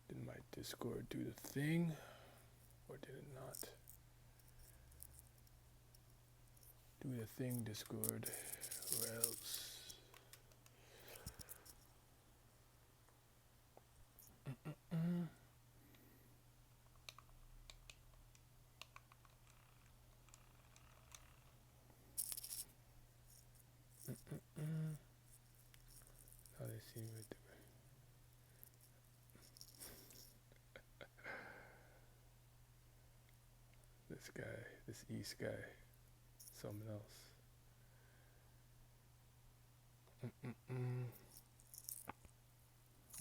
Did my Discord do the thing? Or did it not? Do the thing, Discord. Or else. Now they see me with this guy, this East guy. Something else.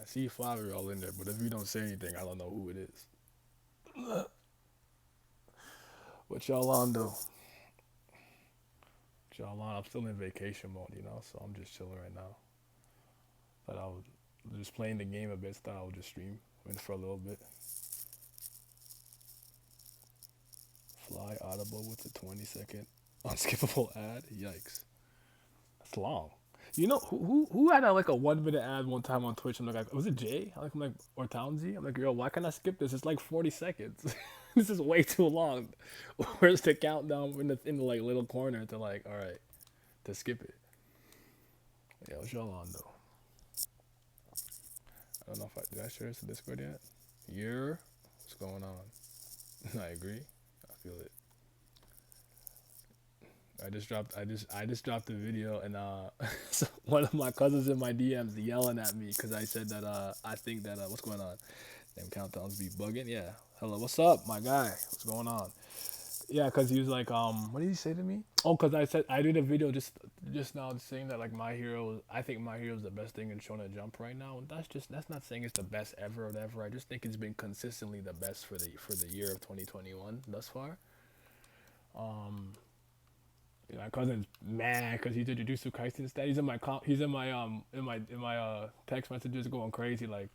I see Flavio all in there, but if you don't say anything, I don't know who it is. What y'all on though? What y'all on? I'm still in vacation mode, you know, so I'm just chilling right now. But I was just playing the game a bit, so I would just stream in for a little bit. Fly Audible with a 20-second unskippable ad. Yikes, that's long. You know who had like a 1 minute ad one time on Twitch? I'm like, was it Jay? I'm like, or Townsy? I'm like, yo, why can't I skip this? It's like 40 seconds. This is way too long. Where's the countdown in the like little corner to like, all right, to skip it? Yeah, what's y'all on though? I don't know if did I share this to Discord yet. What's going on? I agree. I feel it. I just dropped a video and so one of my cousins in my DMs yelling at me because I said that I think that what's going on? Them countdowns be bugging. Yeah. Hello, what's up, my guy? What's going on? Yeah, because he was like, what did he say to me? Oh, because I said I did a video just now saying that like My Hero, I think My Hero is the best thing in Shonen Jump right now. And that's not saying it's the best ever or whatever. I just think it's been consistently the best for the year of 2021 thus far. Um, my cousin's mad because he did Jujutsu Kaisen instead. He's in my text messages going crazy like,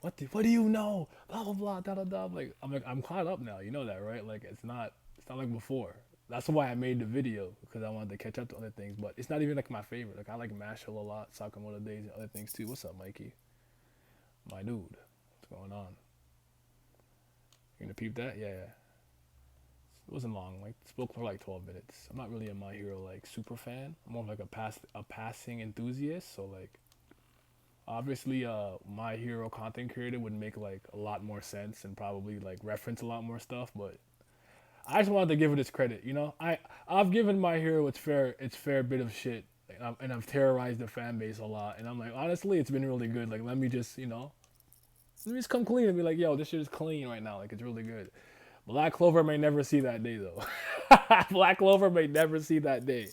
what do you know? Blah blah blah da da da. Like I'm caught up now. You know that, right? Like it's not like before. That's why I made the video because I wanted to catch up to other things. But it's not even like my favorite. Like I like Mashal a lot, Sakamoto Days, and other things too. What's up, Mikey? My dude, what's going on? You gonna peep that? Yeah, yeah. It wasn't long. Like spoke for like 12 minutes. I'm not really a My Hero like super fan. I'm more of like a passing enthusiast. So like obviously My Hero content creator would make like a lot more sense and probably like reference a lot more stuff. But I just wanted to give it its credit. You know, I've given My Hero its fair bit of shit. And I've terrorized the fan base a lot, and I'm like, honestly, it's been really good. Like, let me just come clean and be like, yo, this shit is clean right now. Like, it's really good. Black Clover may never see that day though. Black Clover may never see that day.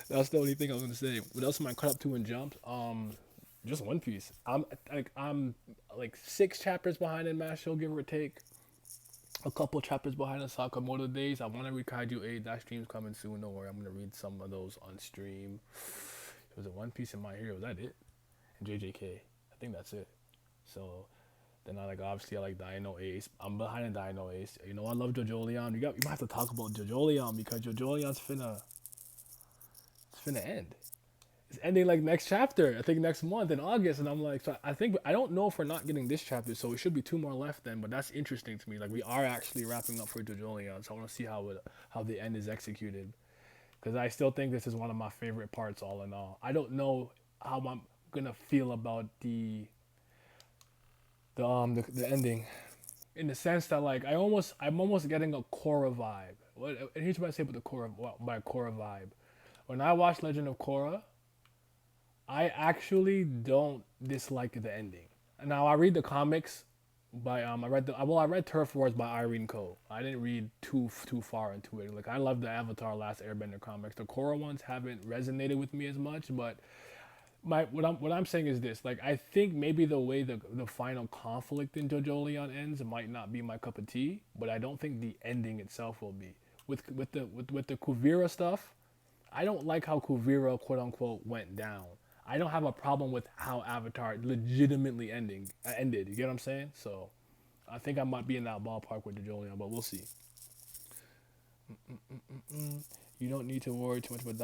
That's the only thing I was gonna say. What else am I caught up to in Jump? Just One Piece. I'm like 6 chapters behind in Mashle, give or take. A couple chapters behind in Sakamoto Days. I want to read Kaiju 8. That stream's coming soon. Don't worry, I'm gonna read some of those on stream. Was it One Piece and My Hero? Is that it? And JJK. I think that's it. So then I like Dino Ace. I'm behind in Dino Ace. You know I love JoJo Leon. You might have to talk about JoJo Leon because JoJo Leon's finna end. It's ending like next chapter. I think next month in August, and I'm like, so I think I don't know if we're not getting this chapter, so it should be 2 more left then. But that's interesting to me. Like we are actually wrapping up for JoJo Leon, so I want to see how the end is executed because I still think this is one of my favorite parts. All in all, I don't know how I'm gonna feel about the ending in the sense that like I'm almost getting a Korra vibe. And here's what I say about the Korra by Korra vibe. When I watch Legend of Korra, I actually don't dislike the ending. Now I read the comics by I read Turf Wars by Irene Coe. I didn't read too far into it. Like I love the Avatar Last Airbender comics. The Korra ones haven't resonated with me as much, but what I'm saying is this: like I think maybe the way the final conflict in JoJo Leon ends might not be my cup of tea, but I don't think the ending itself will be. With the Kuvira stuff, I don't like how Kuvira quote unquote went down. I don't have a problem with how Avatar legitimately ended. You get what I'm saying? So I think I might be in that ballpark with Jojolion, but we'll see. You don't need to worry too much about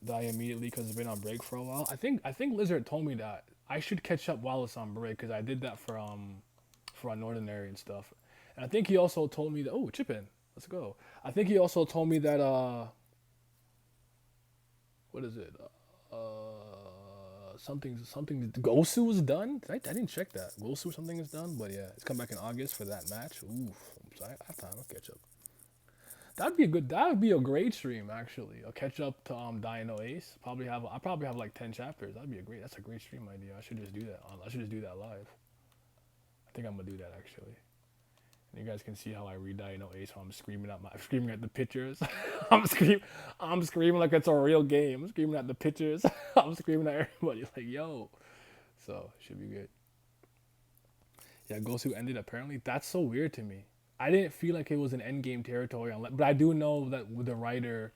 die immediately because it's been on break for a while. I think Lizard told me that I should catch up while it's on break because I did that for on Ordinary and stuff. And I think he also told me that chip in, let's go. I think he also told me that what is it? Something Gosu was done. I didn't check that. Gosu or something is done, but yeah, it's come back in August for that match. Oof, I have time. I'll catch up. That'd be a good. That would be a great stream actually. A catch up to Dino Ace. I probably have like 10 chapters. That'd be a great. That's a great stream idea. I should just do that. I should just do that live. I think I'm gonna do that actually. And you guys can see how I read Dino Ace while I'm screaming at the pictures. I'm screaming like it's a real game. I'm screaming at the pictures. I'm screaming at everybody like yo. So it should be good. Yeah, Gosu ended apparently. That's so weird to me. I didn't feel like it was an endgame territory, but I do know that the writer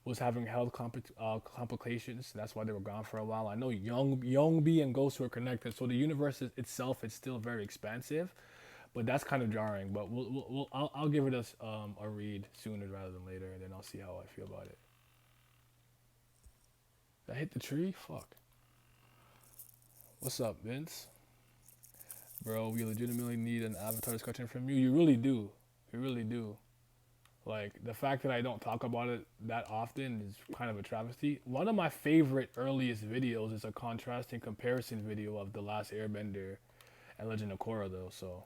was having health complications. That's why they were gone for a while. I know Youngbi and Gosu are connected, so the universe itself is still very expansive, but that's kind of jarring. But I'll give it a read sooner rather than later, and then I'll see how I feel about it. Did I hit the tree? Fuck. What's up, Vince? Bro, we legitimately need an Avatar discussion from you. You really do. You really do. Like, the fact that I don't talk about it that often is kind of a travesty. One of my favorite earliest videos is a contrasting comparison video of The Last Airbender and Legend of Korra, though. So,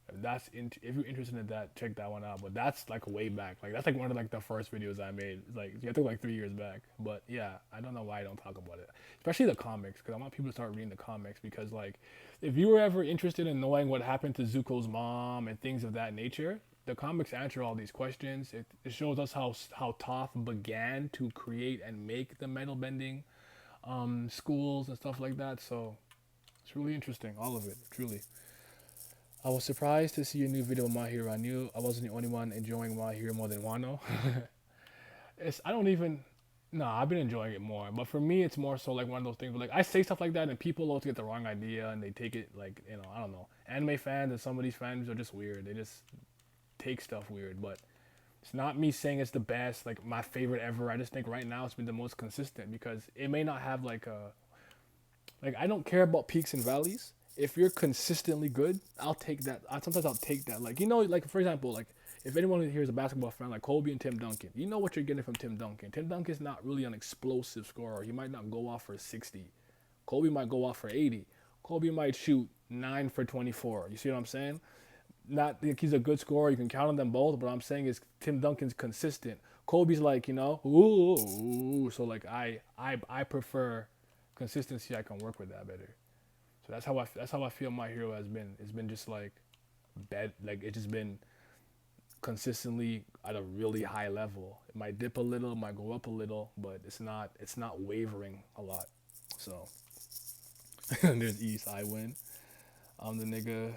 if you're interested in that, check that one out. But that's like way back. Like, that's like one of like the first videos I made. Like, I think like 3 years back. But yeah, I don't know why I don't talk about it, especially the comics, because I want people to start reading the comics. Because like, if you were ever interested in knowing what happened to Zuko's mom and things of that nature, the comics answer all these questions. It shows us how Toph began to create and make the metal bending schools and stuff like that. So it's really interesting, all of it, truly. I was surprised to see a new video of My Hero. I knew I wasn't the only one enjoying My Hero more than Wano. I don't even. No, I've been enjoying it more, but for me, it's more so like one of those things where like I say stuff like that, and people always get the wrong idea, and they take it like I don't know. Anime fans and some of these fans are just weird. They just take stuff weird, but it's not me saying it's the best, like my favorite ever. I just think right now it's been the most consistent because it may not have like I don't care about peaks and valleys. If you're consistently good, I'll take that. Sometimes I'll take that. Like like for example, like if anyone here is a basketball fan, like Kobe and Tim Duncan, you know what you're getting from Tim Duncan. Tim Duncan's not really an explosive scorer. He might not go off for 60. Kobe might go off for 80. Kobe might shoot 9 for 24. You see what I'm saying? Not like he's a good scorer. You can count on them both, but I'm saying is Tim Duncan's consistent. Kobe's like ooh. So like I prefer consistency. I can work with that better. So that's how I feel My Hero has been. It's been just like like it's just been consistently at a really high level. It might dip a little, it might go up a little, but it's not wavering a lot. So there's East. I win. I'm the nigga.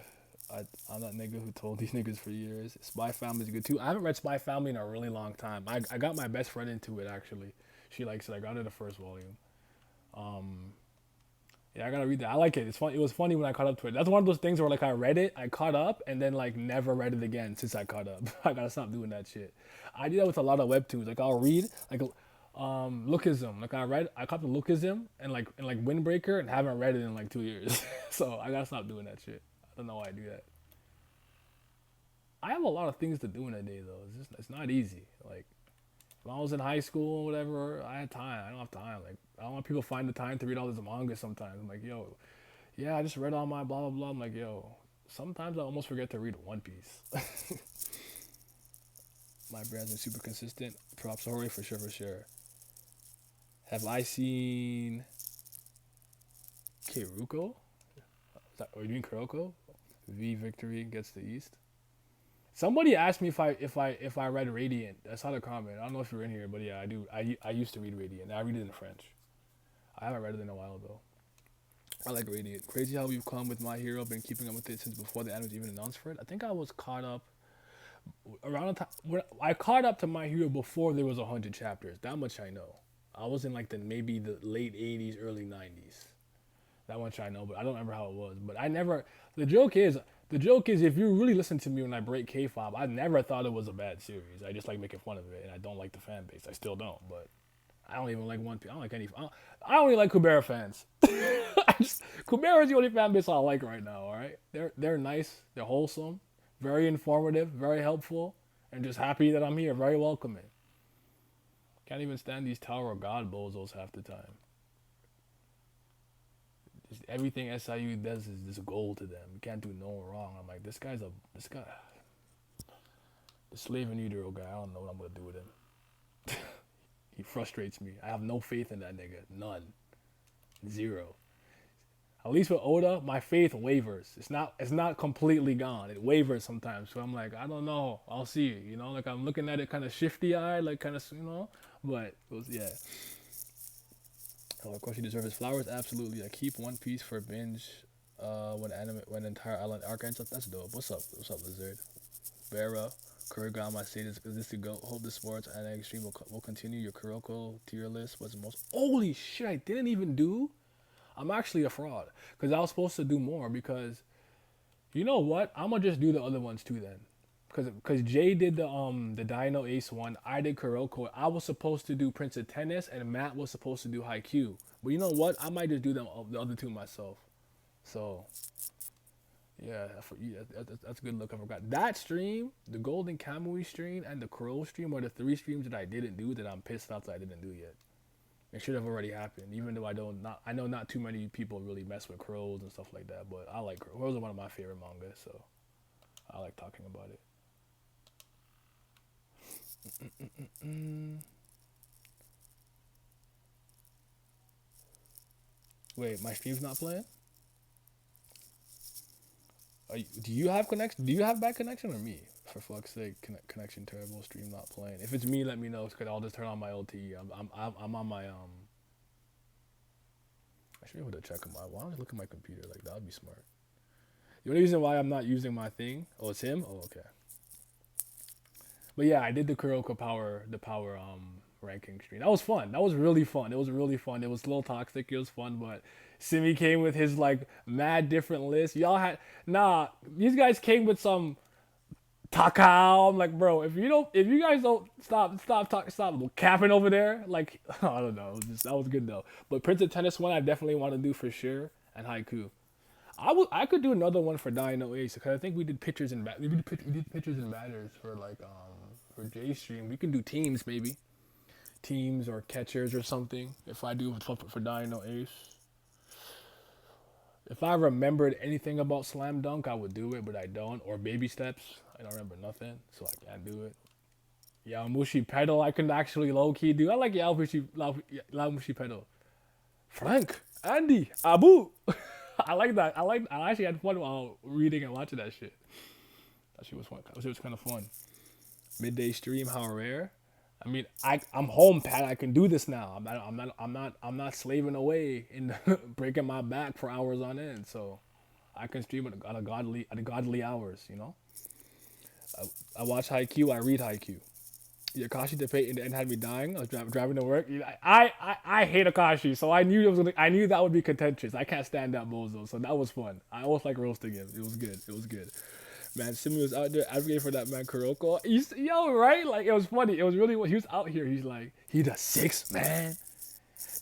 I'm that nigga who told these niggas for years. Spy Family is good too. I haven't read Spy Family in a really long time. I got my best friend into it actually. She likes it. I got her the first volume. Um, yeah, I gotta read that. I like it. It's fun. It was funny when I caught up to it. That's one of those things where like I read it, I caught up, and then like never read it again since I caught up. I gotta stop doing that shit. I do that with a lot of webtoons. Like I'll read like Lookism. Like I caught the Lookism and like Windbreaker and haven't read it in like 2 years. So I gotta stop doing that shit. I don't know why I do that. I have a lot of things to do in a day though. It's not easy. Like when I was in high school or whatever, I had time. I don't have time. Like I don't want people to find the time to read all this manga sometimes. I'm like, yo, yeah, I just read all my blah blah blah. I'm like, yo, sometimes I almost forget to read One Piece. My brand's been super consistent. Props to Hori for sure, for sure. Have I seen Kiruko? Are you doing Kuroko? V Victory gets the East. Somebody asked me if I read Radiant. I saw the comment. I don't know if you're in here, but yeah, I do. I used to read Radiant. I read it in French. I haven't read it in a while though. I like Radiant. Crazy how we've come with My Hero. Been keeping up with it since before the anime was even announced for it. I think I was caught up around the time when I caught up to My Hero before there was 100 chapters. That much I know. I was in like the maybe the late '80s, early '90s. That much I know, but I don't remember how it was. But I never. The joke is, if you really listen to me when I break K-pop, I never thought it was a bad series. I just like making fun of it, and I don't like the fan base. I still don't, but I don't even like One Piece. I don't like any. I only like Kubera fans. Kubera is the only fan base I like right now. All right, they're nice, they're wholesome, very informative, very helpful, and just happy that I'm here. Very welcoming. Can't even stand these Tower of God bozos half the time. Just everything SIU does is just gold to them. You can't do no wrong. I'm like, this guy, the slave in utero guy. I don't know what I'm gonna do with him. He frustrates me. I have no faith in that nigga. None. Zero. At least with Oda, my faith wavers. It's not completely gone. It wavers sometimes. So I'm like, I don't know. I'll see. You know, like I'm looking at it kind of shifty eyed, like kind of, you know. But it was, yeah. Oh, of course, he deserves his flowers. Absolutely. I keep One Piece for binge. When entire island arc ends up. That's dope. What's up? What's up, Lizard? Vera, Kurigama status is this to go. Hope the sports and extreme will continue. Your Kuroko tier list was the most. Holy shit! I didn't even do. I'm actually a fraud because I was supposed to do more. Because you know what? I'm gonna just do the other ones too then. Because Jay did the Dino Ace one. I did Kuroko. I was supposed to do Prince of Tennis, and Matt was supposed to do Haikyuu. But you know what? I might just do them the other two myself. So yeah, that's a good look. I forgot that stream, the Golden Kamui stream, and the Crow stream are the three streams that I didn't do that I'm pissed off that I didn't do yet. It should have already happened, even though I know not too many people really mess with crows and stuff like that. But I like crows. Crows are one of my favorite manga, so I like talking about it. Wait, my stream's not playing. Do you have connection? Do you have bad connection or me? For fuck's sake, connection terrible. Stream not playing. If it's me, let me know. Cause I'll just turn on my LTE. I'm on my I should be able to check on my. Why don't I look at my computer? Like that would be smart. The only reason why I'm not using my thing. Oh, it's him. Oh, okay. But yeah, I did the Kuroko power ranking stream. That was fun. That was really fun. It was really fun. It was a little toxic. It was fun, but Simi came with his like mad different list. Y'all had these guys came with some Takao. I'm like, bro, if you guys don't stop capping over there, like I don't know, that was good though. But Prince of Tennis one, I definitely want to do for sure, and Haiku. I could do another one for Dino Ace because I think we did pictures and we did pictures and batters for like for J stream. We can do teams maybe, teams or catchers or something. If I do for Dino Ace. If I remembered anything about Slam Dunk, I would do it, but I don't. Or Baby Steps, I don't remember nothing, so I can't do it. Yaomushi Pedal, I can actually low key do. I like Yaomushi Pedal. Frank, Andy, Abu. I like that. I actually had fun while reading and watching that shit. That shit was fun. That shit was kind of fun. Midday stream, how rare. I mean, I'm home, Pat. I can do this now. I'm not slaving away and breaking my back for hours on end. So I can stream at a godly hours. You know. I watch Haikyuu. I read Haikyuu. Akashi debate in the end had me dying. I was driving to work. I hate Akashi, so I knew I knew that would be contentious. I can't stand that bozo, so that was fun. I always like roasting him. It was good. It was good. Man, Simi was out there advocating for that man Kuroko. Yo, right? Like it was funny. It was really he was out here. He's like, he the sixth man,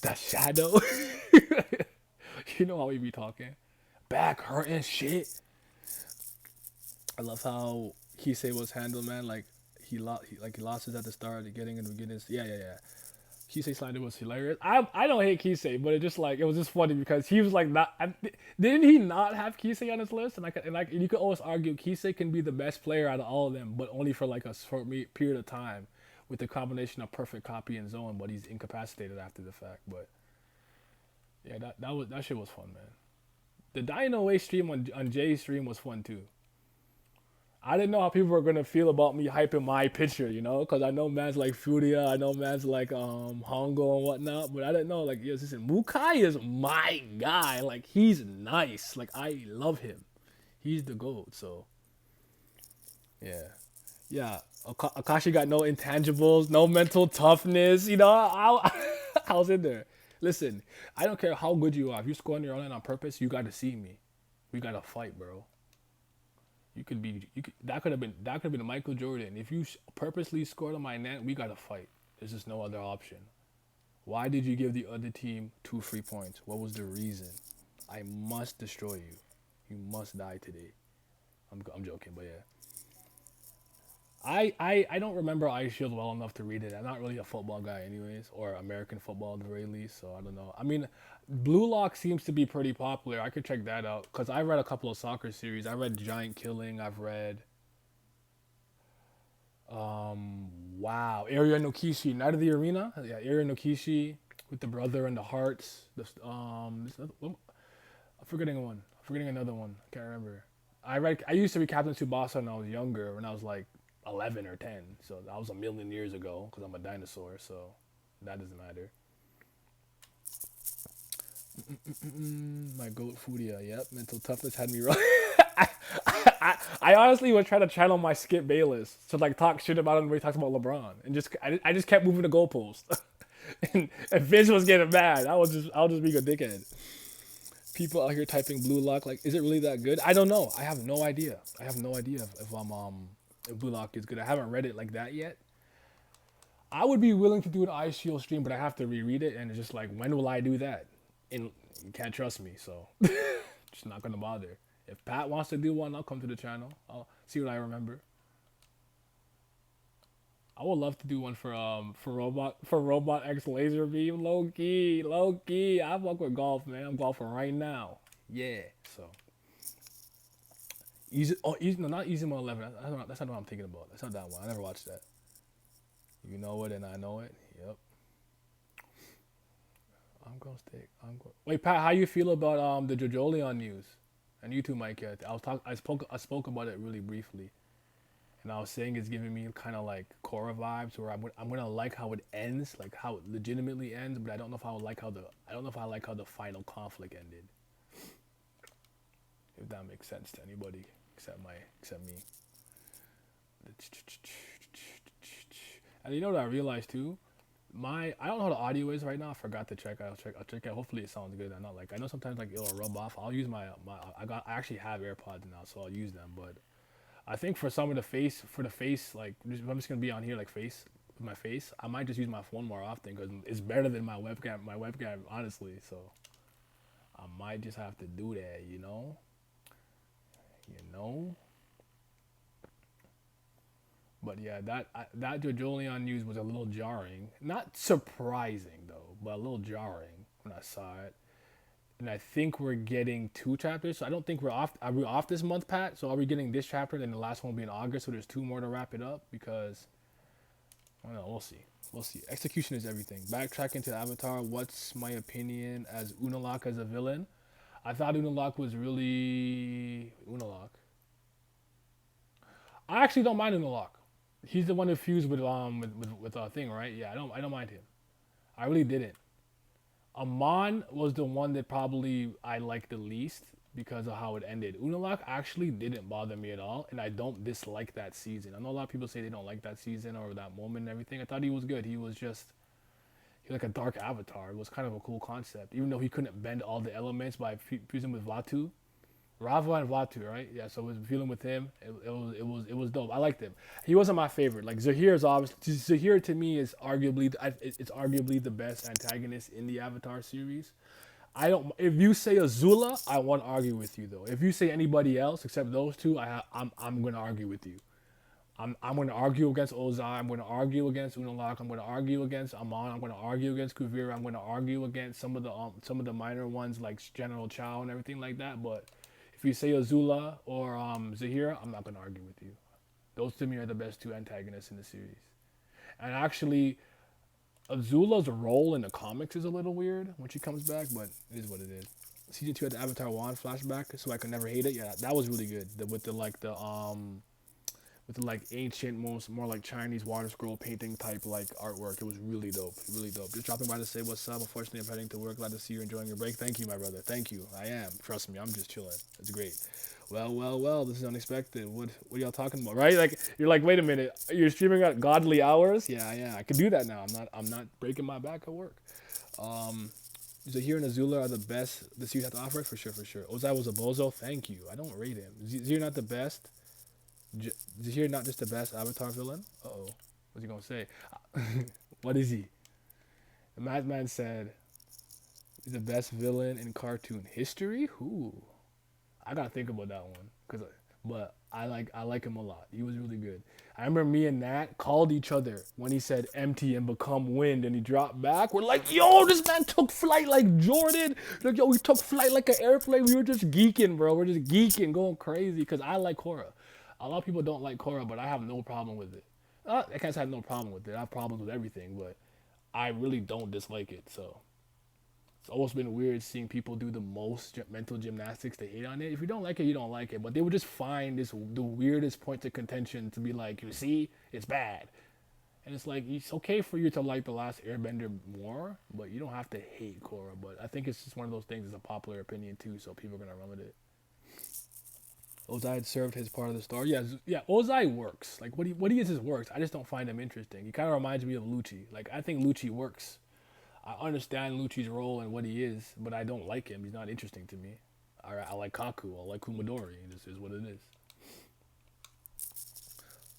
the shadow. You know how we be talking, back hurting shit. I love how Kisei was handled, man. Like he lost it at the start, getting in the beginning. Yeah. Kisei slander was hilarious. I don't hate Kisei, but it was just funny because he was like not. Didn't he not have Kisei on his list? And you could always argue Kisei can be the best player out of all of them, but only for like a short period of time, with the combination of perfect copy and zone. But he's incapacitated after the fact. But yeah, that shit was fun, man. The Dino Ace stream on Jay's stream was fun too. I didn't know how people were gonna feel about me hyping my picture, you know, because I know man's like Furia, I know man's like Hongo and whatnot, but I didn't know like yes, listen, Mukai is my guy, like he's nice, like I love him, he's the GOAT, so yeah. Akashi got no intangibles, no mental toughness, you know. I was in there. Listen, I don't care how good you are. If you score on your own line on purpose, you got to see me. We got to fight, bro. You could be. You could. That could have been Michael Jordan. If you purposely scored on my net, we got to fight. There's just no other option. Why did you give the other team 2 free points? What was the reason? I must destroy you. You must die today. I'm joking, but yeah. I don't remember Ice Shield well enough to read it. I'm not really a football guy, anyways, or American football at the very least. So I don't know. I mean, Blue Lock seems to be pretty popular. I could check that out because I read a couple of soccer series. I read Giant Killing. I've read wow, Area Nokishi, Night of the Arena. Yeah, Area Nokishi with the brother and the hearts. I'm forgetting one. I'm forgetting another one. I can't remember. I used to be Captain Tsubasa when I was younger, when I was like 11 or 10. So that was a million years ago because I'm a dinosaur. So that doesn't matter. My goat Furia. Yep, mental toughness had me wrong. I honestly was trying to channel my Skip Bayless to like talk shit about him when he talks about LeBron, and I just kept moving the goalpost, and Vince was getting mad. I was just being a dickhead. People out here typing Blue Lock, like, is it really that good? I don't know. I have no idea. I have no idea if Blue Lock is good. I haven't read it like that yet. I would be willing to do an Ice Shield stream, but I have to reread it, and it's just like, when will I do that? And you can't trust me, so just not gonna bother. If Pat wants to do one, I'll come to the channel. I'll see what I remember. I would love to do one for Robot X Laser Beam. Low key. I fuck with golf, man. I'm golfing right now. Yeah. So easy. Oh, easy. No, not Easy Mode 11. That's not what I'm thinking about. That's not that one. I never watched that. You know it, and I know it. Yep. I'm gonna stick. I'm going. Wait, Pat, how you feel about the Jojolion news? And you too, Mike. Yeah, I spoke about it really briefly, and I was saying it's giving me kind of like Korra vibes, where I'm gonna like how it ends, like how it legitimately ends, but I don't know if I don't know if I like how the final conflict ended. If that makes sense to anybody except me. And you know what I realized too? I don't know how the audio is right now. I forgot to check. I'll check it. Hopefully it sounds good. I'm not like, I know sometimes like it'll rub off. I'll use I actually have AirPods now, so I'll use them. But I think for the face, like I'm just gonna be on here like face with my face. I might just use my phone more often because it's better than my webcam. My webcam, honestly. So I might just have to do that. You know. But yeah, that Jojolion news was a little jarring. Not surprising though, but a little jarring when I saw it. And I think we're getting 2 chapters. So I don't think we're off. Are we off this month, Pat? So are we getting this chapter? Then the last one will be in August. So there's 2 more to wrap it up because I don't know. We'll see. We'll see. Execution is everything. Backtracking to Avatar. What's my opinion as Unalaq as a villain? I thought Unalaq was really Unalaq. I actually don't mind Unalaq. He's the one who fused with a thing, right? Yeah, I don't mind him. I really didn't. Amon was the one that probably I liked the least because of how it ended. Unalaq actually didn't bother me at all, and I don't dislike that season. I know a lot of people say they don't like that season or that moment and everything. I thought he was good. He was like a dark avatar. It was kind of a cool concept, even though he couldn't bend all the elements by fusing with Vatu. Rava and Vatu, right? Yeah, so I was feeling with him. It was dope. I liked him. He wasn't my favorite. Like Zahir is obviously Zahir to me is arguably it's arguably the best antagonist in the Avatar series. I don't. If you say Azula, I won't argue with you though. If you say anybody else except those two, I'm gonna argue with you. I'm gonna argue against Ozai. I'm gonna argue against Unalaq. I'm gonna argue against Amon. I'm gonna argue against Kuvira. I'm gonna argue against some of the minor ones like General Chao and everything like that. But if you say Azula or Zahir, I'm not gonna argue with you. Those to me are the best 2 antagonists in the series. And actually, Azula's role in the comics is a little weird when she comes back, but it is what it is. Season 2 had the Avatar 1 flashback, so I could never hate it. Yeah, that was really good. With the like ancient, more like Chinese water scroll painting type like artwork. It was really dope, really dope. Just dropping by to say what's up. Unfortunately, I'm heading to work. Glad to see you enjoying your break. Thank you, my brother. Thank you. I am. Trust me, I'm just chilling. It's great. Well. This is unexpected. What are y'all talking about? Right? Like you're like, wait a minute. You're streaming at godly hours? Yeah. I can do that now. I'm not breaking my back at work. Um, Zahir and Azula are the best the series have to offer. For sure, for sure. Ozai was a bozo. Thank you. I don't rate him. Zahir not the best. J- Zahir not just the best Avatar villain. Uh oh. What's he gonna say? What is he? The Madman said he's the best villain in cartoon history. Who? I gotta think about that one. But I like him a lot. He was really good. I remember me and Nat called each other when he said empty and become wind and he dropped back. We're like, yo, this man took flight like Jordan. Like, yo, we took flight like an airplane. We were just geeking, bro. We're just geeking, going crazy. Cause I like Korra. A lot of people don't like Korra, but I have no problem with it. I can't say I have no problem with it. I have problems with everything, but I really don't dislike it. So it's always been weird seeing people do the most mental gymnastics to hate on it. If you don't like it, you don't like it. But they would just find the weirdest point of contention to be like, you see, it's bad. And it's like it's okay for you to like the last Airbender more, but you don't have to hate Korra. But I think it's just one of those things. It's a popular opinion too, so people are gonna run with it. Ozai had served his part of the story. Yeah, yeah. Ozai works. Like what he is works. I just don't find him interesting. He kind of reminds me of Lucci. Like I think Lucci works. I understand Lucci's role and what he is, but I don't like him. He's not interesting to me. I like Kaku. I like Kumadori. This is what it is.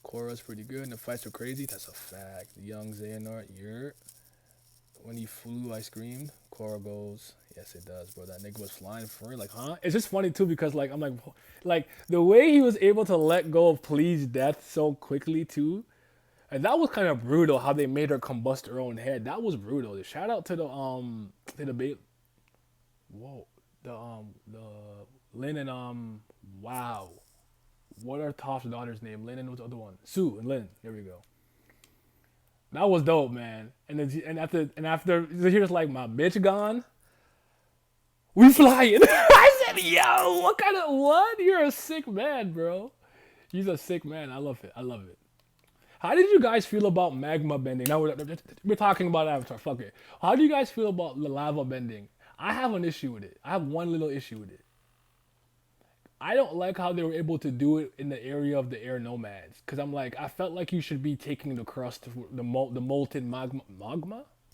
Korra's pretty good, and the fights are crazy. That's a fact. The young Xehanort, you're. When he flew, I screamed. Korra goes, yes, it does, bro. That nigga was flying for it. Like, huh? It's just funny, too, because, like, I'm like, the way he was able to let go of Plea's death so quickly, too. And that was kind of brutal how they made her combust her own head. That was brutal. Shout out to the whoa, the Lin and wow. What are Toph's daughter's name? Lin and what's the other one? Sue and Lin. There we go. That was dope, man. And after here's like my bitch gone. We flying. I said, yo, what kind of what? You're a sick man, bro. He's a sick man. I love it. I love it. How did you guys feel about magma bending? Now we're talking about Avatar. Fuck it. How do you guys feel about the lava bending? I have an issue with it. I have one little issue with it. I don't like how they were able to do it in the area of the air nomads. Cause I'm like, I felt like you should be taking the crust, the molten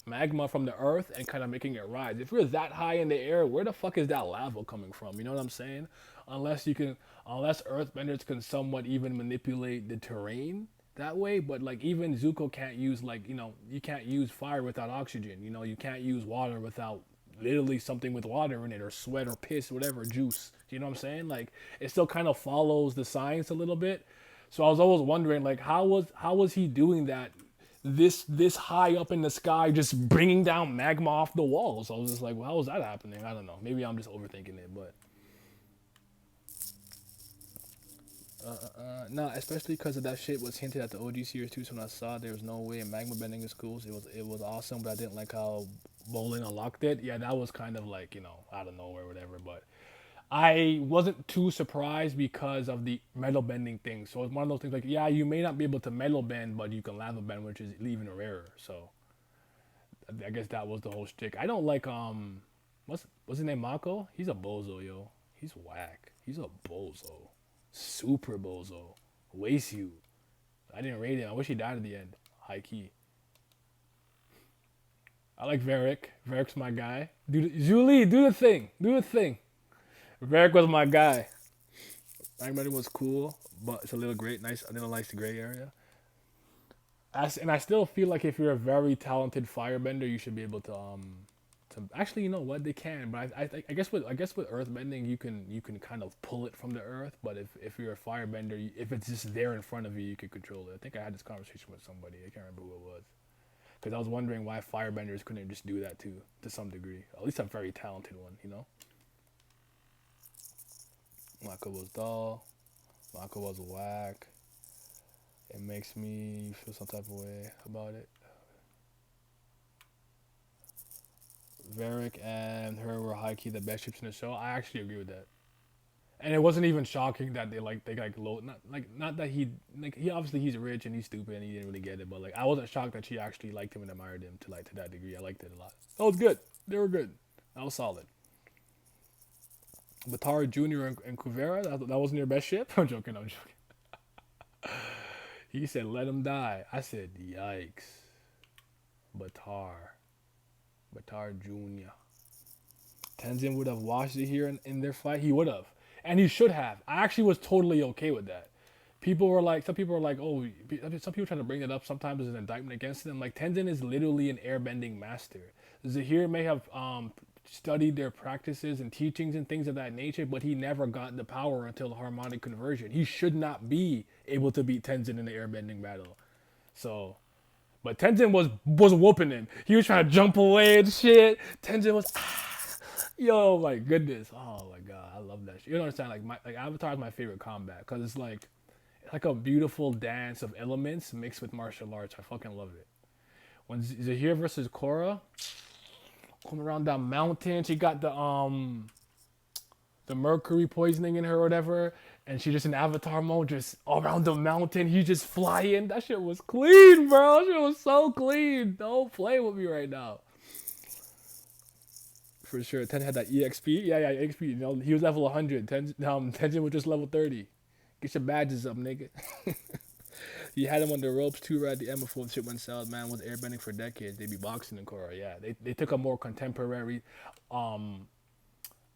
magma from the earth, and kind of making it rise. If you're that high in the air, where the fuck is that lava coming from? You know what I'm saying? Unless you can, unless earthbenders can somewhat even manipulate the terrain that way. But like even Zuko can't use like you can't use fire without oxygen. You can't use water without literally something with water in it or sweat or piss, whatever, juice. You know what I'm saying? Like it still kind of follows the science a little bit. So I was always wondering like how was he doing that this high up in the sky just bringing down magma off the walls. I was just like, well, how was that happening? I don't know. Maybe I'm just overthinking it, but nah, especially because of that shit was hinted at the OG series too. So when I saw there was no way in magma bending is cool, so it was awesome. But I didn't like how Bolin unlocked it. Yeah, that was kind of like out of nowhere, whatever. But I wasn't too surprised because of the metal bending thing. So it's one of those things like, yeah, you may not be able to metal bend, but you can lava bend, which is even rarer. So I guess that was the whole shtick. I don't like what's his name, Mako? He's a bozo, yo. He's whack. He's a bozo. Super bozo. Waste you. I didn't rate him. I wish he died at the end. High key. I like Varric. Varric's my guy. Julie, do the thing. Do the thing. Varric was my guy. Magnetic was cool, but it's a little gray. Nice. I didn't like the gray area. And I still feel like if you're a very talented firebender, you should be able to actually, you know what, they can, but I guess with earthbending you can kind of pull it from the earth, but if you're a firebender, if it's just there in front of you, you can control it. I think I had this conversation with somebody. I can't remember who it was, because I was wondering why firebenders couldn't just do that too, to some degree. At least a very talented one. Mako was dull. Mako was whack. It makes me feel some type of way about it. Varric and her were high key the best ships in the show. I actually agree with that. And it wasn't even shocking that they low, not that he obviously he's rich and he's stupid and he didn't really get it, but like I wasn't shocked that she actually liked him and admired him to that degree. I liked it a lot. That was good. They were good. That was solid. Batara Jr. and Kuvera, that wasn't your best ship? I'm joking. I'm joking. He said, let him die. I said, yikes. Batar. Batar Jr. Tenzin would have watched it here in their fight. He would have, and he should have. I actually was totally okay with that. Some people were like, oh, some people trying to bring it up sometimes as an indictment against him. Like Tenzin is literally an airbending master. Zahir may have studied their practices and teachings and things of that nature, but he never got the power until the harmonic conversion. He should not be able to beat Tenzin in the airbending battle. So, but Tenzin was whooping him. He was trying to jump away and shit. Tenzin was, yo, my goodness, oh my god, I love that shit. You don't understand? Like Avatar is my favorite combat because it's like a beautiful dance of elements mixed with martial arts. I fucking love it. When Zahir versus Korra, coming around that mountain, she got the mercury poisoning in her or whatever, and she just in Avatar mode, just all around the mountain. He just flying. That shit was clean, bro. That shit was so clean. Don't play with me right now. For sure, Ten had that EXP. Yeah, EXP. You know, he was level 100. Tenzin was just level 30. Get your badges up, nigga. He had him on the ropes too right at the end before the shit went south. Man was airbending for decades. They be boxing in Korra. Yeah, they took a more contemporary,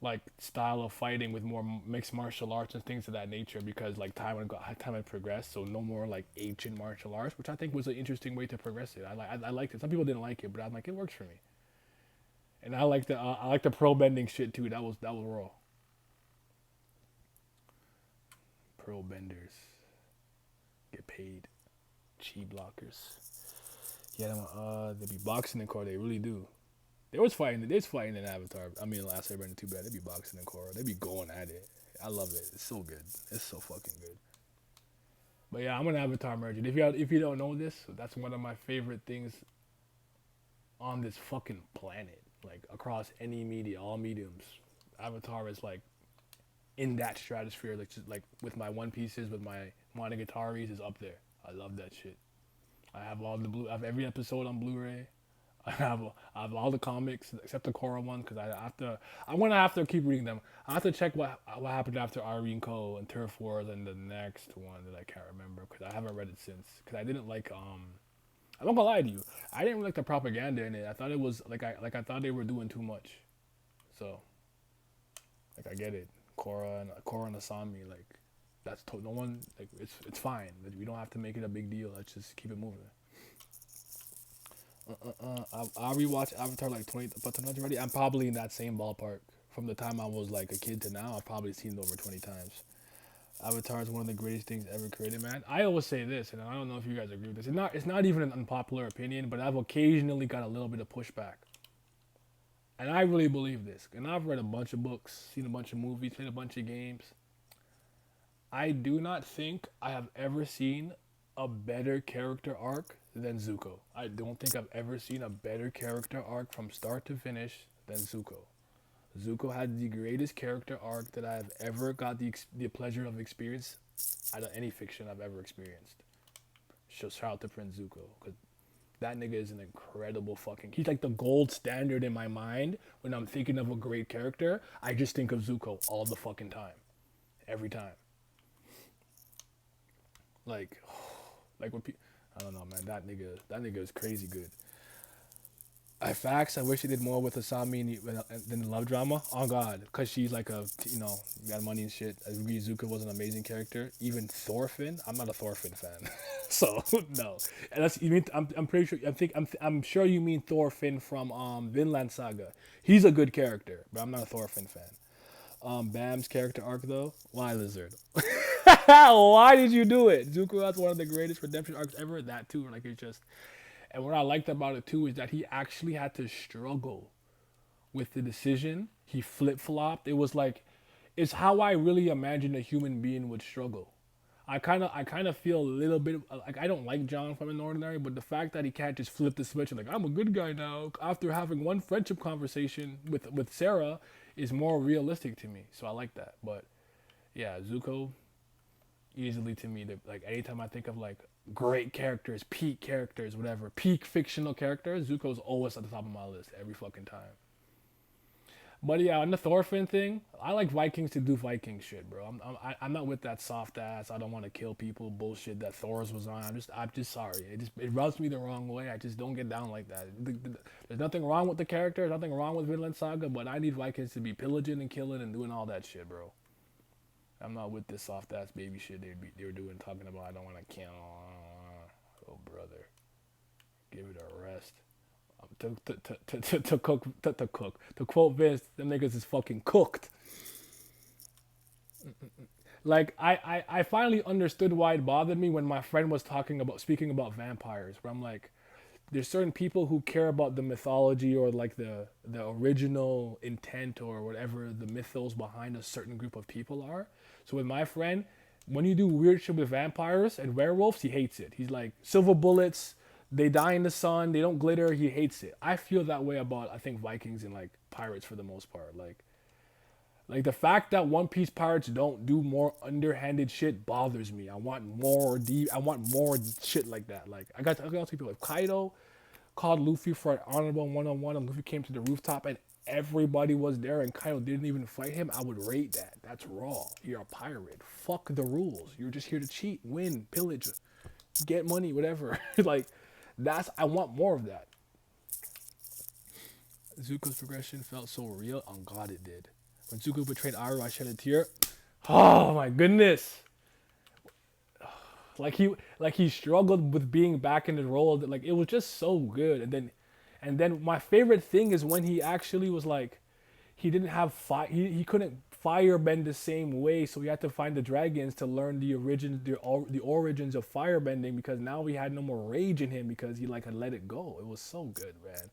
like style of fighting with more mixed martial arts and things of that nature because like time had progressed. So no more like ancient martial arts, which I think was an interesting way to progress it. I liked it. Some people didn't like it, but I'm like it works for me. And I like the pro bending shit too. That was raw. Pro benders get paid. Chi blockers. Yeah, they be boxing in Korra. They really do. They was fighting in Avatar. I mean, Last Airbender too bad. They be boxing in Korra. They be going at it. I love it. It's so good. It's so fucking good. But yeah, I'm an Avatar merchant. If you don't know this, that's one of my favorite things on this fucking planet. Like across any media, all mediums, Avatar is like in that stratosphere. Like just like with my One Pieces, with my Monogataris is up there. I love that shit. I have every episode on Blu-ray. I have all the comics except the Korra one because I'm gonna have to keep reading them. I have to check what happened after Irene Co and Turf Wars and the next one that I can't remember because I haven't read it since because I didn't like I'm not gonna lie to you. I didn't really like the propaganda in it. I thought it was I thought they were doing too much. So like I get it. Korra and Asami like no one like it's fine. We don't have to make it a big deal. Let's just keep it moving. I rewatched Avatar like 20 times already. I'm probably in that same ballpark. From the time I was like a kid to now, I've probably seen it over 20 times. Avatar is one of the greatest things ever created, man. I always say this, and I don't know if you guys agree with this. It's not even an unpopular opinion, but I've occasionally got a little bit of pushback. And I really believe this. And I've read a bunch of books, seen a bunch of movies, played a bunch of games. I do not think I have ever seen a better character arc than Zuko. I don't think I've ever seen a better character arc from start to finish than Zuko. Zuko had the greatest character arc that I've ever got the pleasure of experience out of any fiction I've ever experienced. So shout out to Prince Zuko because that nigga is an incredible fucking. He's like the gold standard in my mind when I'm thinking of a great character. I just think of Zuko all the fucking time, every time. Like, like when people, I don't know, man. That nigga is crazy good. I wish he did more with Asami than the love drama. Oh God, cause she's like got money and shit. I agree, Zuko was an amazing character. Even Thorfinn, I'm not a Thorfinn fan, so no. Unless you mean, I'm pretty sure. I'm sure you mean Thorfinn from Vinland Saga. He's a good character, but I'm not a Thorfinn fan. Bam's character arc though, why Lizard? Why did you do it? Zuko has one of the greatest redemption arcs ever. That too, like it's just. And what I liked about it too is that he actually had to struggle with the decision. He flip flopped. It was like, it's how I really imagine a human being would struggle. I kind of feel a little bit like I don't like John from An Ordinary, but the fact that he can't just flip the switch and like I'm a good guy now after having one friendship conversation with Sarah is more realistic to me. So I like that. But yeah, Zuko easily to me. Like anytime I think of like great characters, whatever, peak fictional characters, Zuko's always at the top of my list every fucking time. But yeah, on the Thorfinn thing, I like Vikings to do Viking shit, bro. I'm not with that soft ass. I don't want to kill people bullshit that Thor's was on. I'm just sorry. It rubs me the wrong way. I just don't get down like that. There's nothing wrong with the character. There's nothing wrong with Vinland Saga, but I need Vikings to be pillaging and killing and doing all that shit, bro. I'm not with this soft ass baby shit they were doing, talking about. I don't want to kill. Oh brother, give it a rest. To quote Vince, them niggas is fucking cooked. Like I finally understood why it bothered me when my friend was speaking about vampires. Where I'm like, there's certain people who care about the mythology or like the original intent or whatever the mythos behind a certain group of people are. So with my friend, when you do weird shit with vampires and werewolves, he hates it. He's like silver bullets, they die in the sun, they don't glitter. He hates it. I feel that way about I think Vikings and like pirates for the most part. Like the fact that One Piece pirates don't do more underhanded shit bothers me. I want more deep. I want more shit like that. Like I got people like Kaido called Luffy for an honorable one-on-one, and Luffy came to the rooftop and everybody was there, and Kaido didn't even fight him. I would rate that. That's raw. You're a pirate. Fuck the rules. You're just here to cheat, win, pillage, get money, whatever. Like I want more of that. Zuko's progression felt so real. On God, it did. When Zuko betrayed Iroh, I shed a tear. Oh my goodness! Like he struggled with being back in the role. Like it was just so good. And then my favorite thing is when he actually was like, he didn't have fire. He couldn't firebend the same way, so he had to find the dragons to learn the origins of firebending, because now he had no more rage in him because he like had let it go. It was so good, man.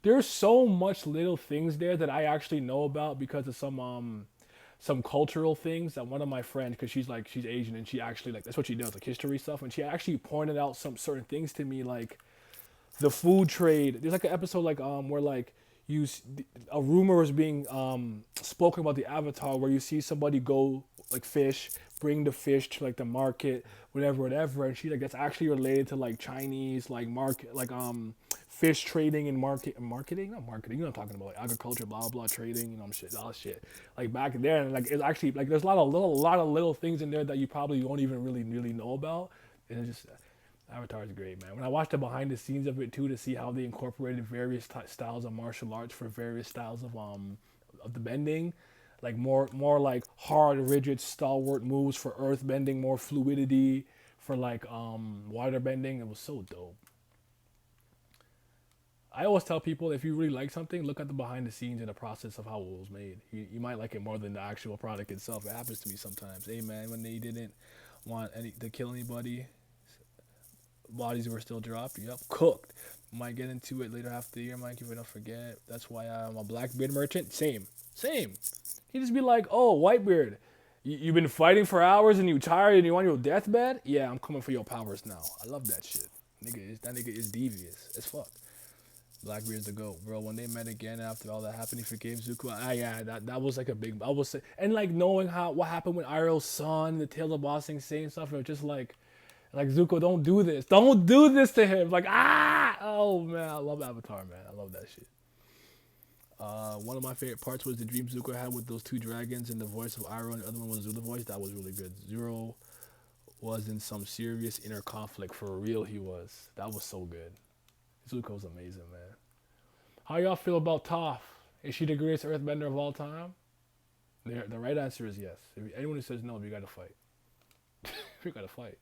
There's so much little things there that I actually know about because of some cultural things that one of my friends, because she's Asian and she actually like that's what she does, like history stuff, and she actually pointed out some certain things to me, like the food trade. There's like an episode like where like you a rumor is being spoken about the Avatar, where you see somebody go like fish, bring the fish to like the market, whatever, and she like that's actually related to like Chinese like market like fish trading and marketing, not marketing, you know what I'm talking about, like agriculture, blah blah trading, you know, shit, all that shit. Like back there, and like it's actually like there's a lot of little things in there that you probably won't even really know about. And it's just Avatar is great, man. When I watched the behind the scenes of it too, to see how they incorporated various styles of martial arts for various styles of the bending, like more like hard, rigid, stalwart moves for earth bending, more fluidity for like water bending. It was so dope. I always tell people, if you really like something, look at the behind the scenes and the process of how it was made. You might like it more than the actual product itself. It happens to me sometimes. Hey man, when they didn't want any to kill anybody, bodies were still dropped. Yep, cooked. Might get into it later half of the year, Mike, if we don't forget. That's why I'm a Blackbeard merchant. Same. He just be like, oh, Whitebeard, you've been fighting for hours and you tired and you want your deathbed? Yeah, I'm coming for your powers now. I love that shit. That nigga is devious as fuck. Blackbeard's the goat, bro. When they met again after all that happened, he forgave Zuko. Yeah, that was like a big. I was and like knowing how what happened with Iroh's son, the Taylor Bossing saying stuff, it was just like Zuko, don't do this, don't do this to him. Like oh man, I love Avatar, man. I love that shit. One of my favorite parts was the dream Zuko had with those two dragons and the voice of Iroh, and the other one was Zula's voice. That was really good. Zero was in some serious inner conflict for real. He was. That was so good. Zuko's amazing, man. How y'all feel about Toph? Is she the greatest earthbender of all time? The right answer is yes. If anyone who says no, we gotta fight. We gotta fight.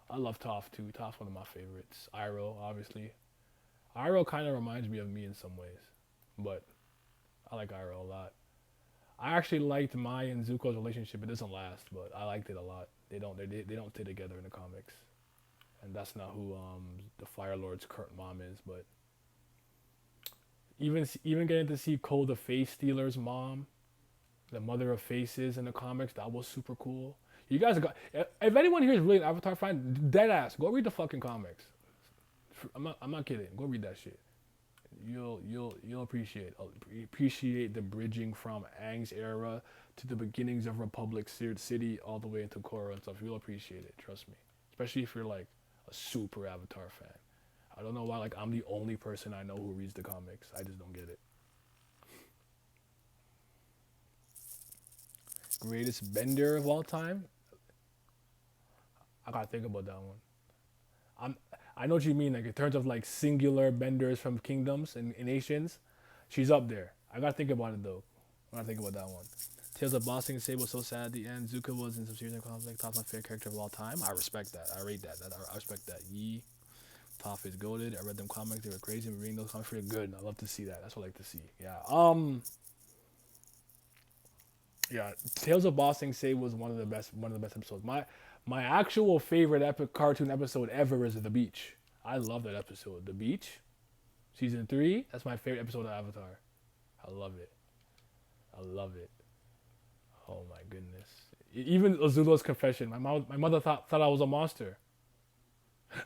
I love Toph too. Toph's one of my favorites. Iroh, obviously. Iroh kind of reminds me of me in some ways, but I like Iroh a lot. I actually liked Mai and Zuko's relationship. It doesn't last, but I liked it a lot. They don't stay together in the comics, and that's not who the Fire Lord's current mom is. But even getting to see Cole the Face Stealer's mom, the mother of faces in the comics, that was super cool. You guys got. If anyone here is really an Avatar fan, dead ass, go read the fucking comics. I'm not kidding. Go read that shit. You'll appreciate the bridging from Aang's era to the beginnings of Republic City all the way into Korra and stuff. You'll appreciate it. Trust me. Especially if you're like a super Avatar fan. I don't know why like I'm the only person I know who reads the comics. I just don't get it. Greatest bender of all time? I gotta think about that one. I'm I know what you mean. Like in terms of like singular benders from kingdoms and nations, she's up there. I gotta think about it though. I gotta think about that one. Tales of Bossing Sable was so sad at the end. Zuko was in some serious conflict. Top my favorite character of all time. I respect that. I rate that. I respect that. Yee. Toph is goaded. I read them comics. They were crazy. Reading those comics were good. I love to see that. That's what I like to see. Yeah. Yeah. Tales of Bossing Sable was one of the best. One of the best episodes. My actual favorite epic cartoon episode ever is The Beach. I love that episode. The Beach, season 3. That's my favorite episode of Avatar. I love it. I love it. Oh my goodness. Even Azula's confession. My mother thought I was a monster.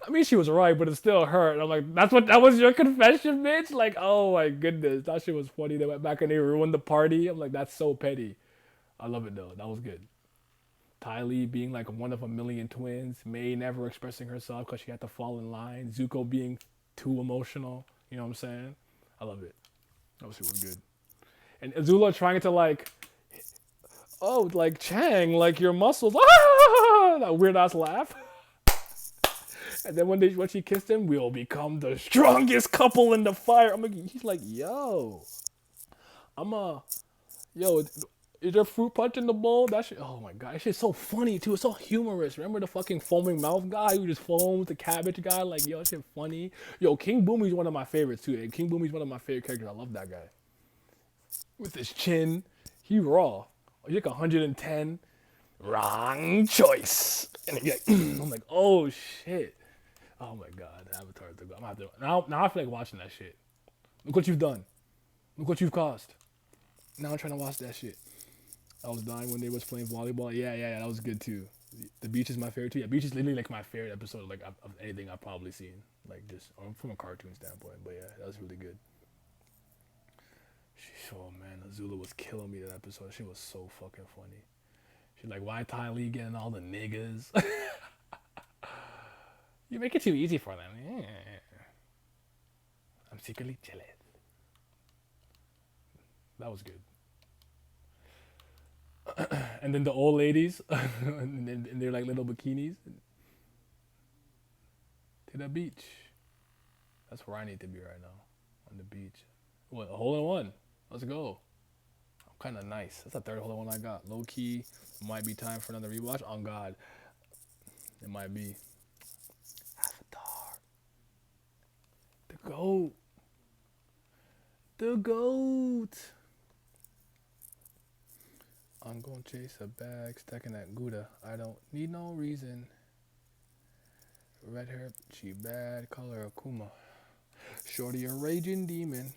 I mean, she was right, but it still hurt. I'm like, that was your confession, bitch? Like, oh my goodness. That shit was funny. They went back and they ruined the party. I'm like, that's so petty. I love it though. That was good. Ty Lee being like one of a million twins. May never expressing herself because she had to fall in line. Zuko being too emotional. You know what I'm saying? I love it. That was super good. And Azula trying to like, oh, like Chang, like your muscles. Ah! That weird ass laugh. And then when she kissed him, we'll become the strongest couple in the fire. He's like, yo, I'm a, yo, is there fruit punch in the bowl? That shit, oh my god, that shit's so funny too. It's so humorous. Remember the fucking foaming mouth guy who just foams the cabbage guy? Like, yo, that shit funny. Yo, King Boomy's one of my favorites too. And King Boomy's one of my favorite characters. I love that guy. With his chin, he raw. He's like 110. Wrong choice. And like, I'm like, oh shit. Oh my god, Avatar. I'm gonna have to, now I feel like watching that shit. Look what you've done. Look what you've caused. Now I'm trying to watch that shit. I was dying when they was playing volleyball. Yeah, that was good too. The Beach is my favorite too. Yeah, Beach is literally like my favorite episode like of anything I've probably seen. Like just from a cartoon standpoint. But yeah, that was really good. Oh man, Azula was killing me that episode. She was so fucking funny. She's like, why Ty Lee getting all the niggas? You make it too easy for them. Yeah. I'm secretly jealous. That was good. And then the old ladies, and they're like little bikinis. To the beach. That's where I need to be right now. On the beach. What, a hole in one? Let's go. I'm kind of nice. That's the third hole in one I got. Low key. Might be time for another rewatch. On God. It might be. Avatar. The GOAT. The GOAT. I'm gonna chase a bag, stacking that Gouda. I don't need no reason. Red hair, she bad, color Akuma. Shorty a raging demon.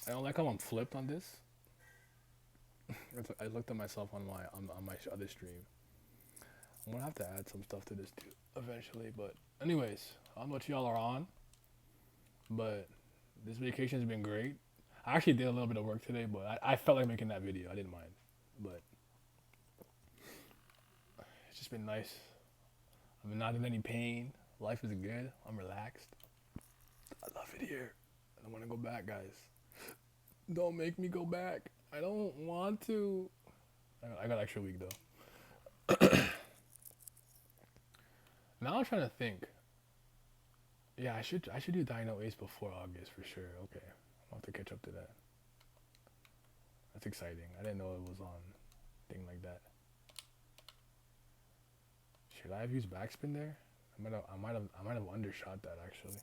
I don't like how I'm flipped on this. I looked at myself on my other stream. I'm gonna have to add some stuff to this too eventually. But anyways, I don't know what y'all are on, but this vacation has been great. I actually did a little bit of work today, but I felt like making that video. I didn't mind, but it's just been nice. I've been not in any pain. Life is good. I'm relaxed. I love it here. I don't want to go back, guys. Don't make me go back. I don't want to. I got extra week though. Now I'm trying to think. Yeah, I should do Dino Ace before August for sure. Okay, I'll have to catch up to that. That's exciting. I didn't know it was on thing like that. Should I have used backspin there? I might have undershot that actually.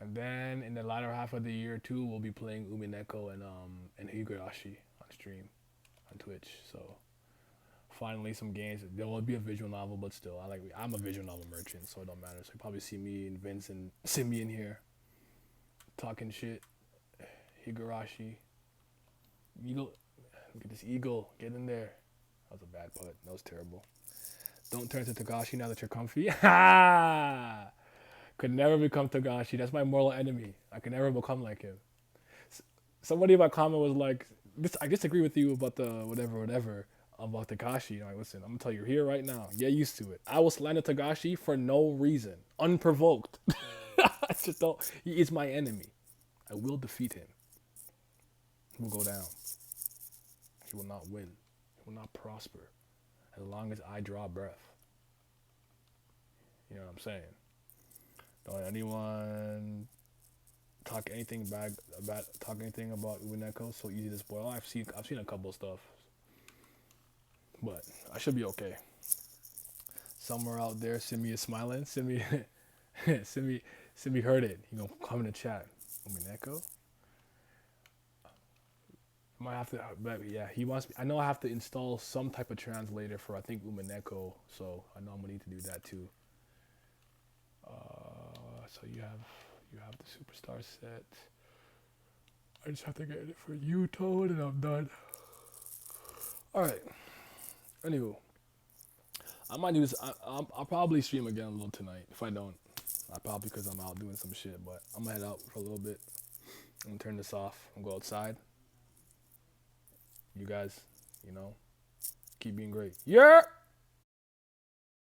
And then in the latter half of the year too, we'll be playing Umineko and Higurashi on stream on Twitch. So finally some games. There will be a visual novel, but still, I'm a visual novel merchant, so it don't matter. So you probably see me and Vince and Simi in here talking shit. Higurashi, eagle. Look at this eagle. Get in there. That was a bad putt. That was terrible. Don't turn to Togashi now that you're comfy. Ha! Could never become Togashi. That's my mortal enemy. I could never become like him. Somebody in my comment was like, I disagree with you about the whatever about Togashi. I'm like, listen, I'm gonna tell you here right now. Get used to it. I will slander Togashi for no reason, unprovoked. I just don't. He is my enemy. I will defeat him. He will go down. He will not win. He will not prosper as long as I draw breath. You know what I'm saying? Don't let anyone talk anything bad about Umineko. So easy to spoil. I've seen a couple of stuff, but I should be okay. Somewhere out there, Simi is smiling. Simi, Simi heard it. He gonna come in the chat. Umineko. I might have to, but yeah, he wants me. I know I have to install some type of translator for I think Umineko. So I know I'm gonna need to do that too. So you have the superstar set. I just have to get it for you, Toad, and I'm done. All right. Anywho, I might do this. I'll probably stream again a little tonight. If I don't, I probably because I'm out doing some shit. But I'm gonna head out for a little bit. I'm gonna turn this off and go outside. You guys, keep being great. Yeah.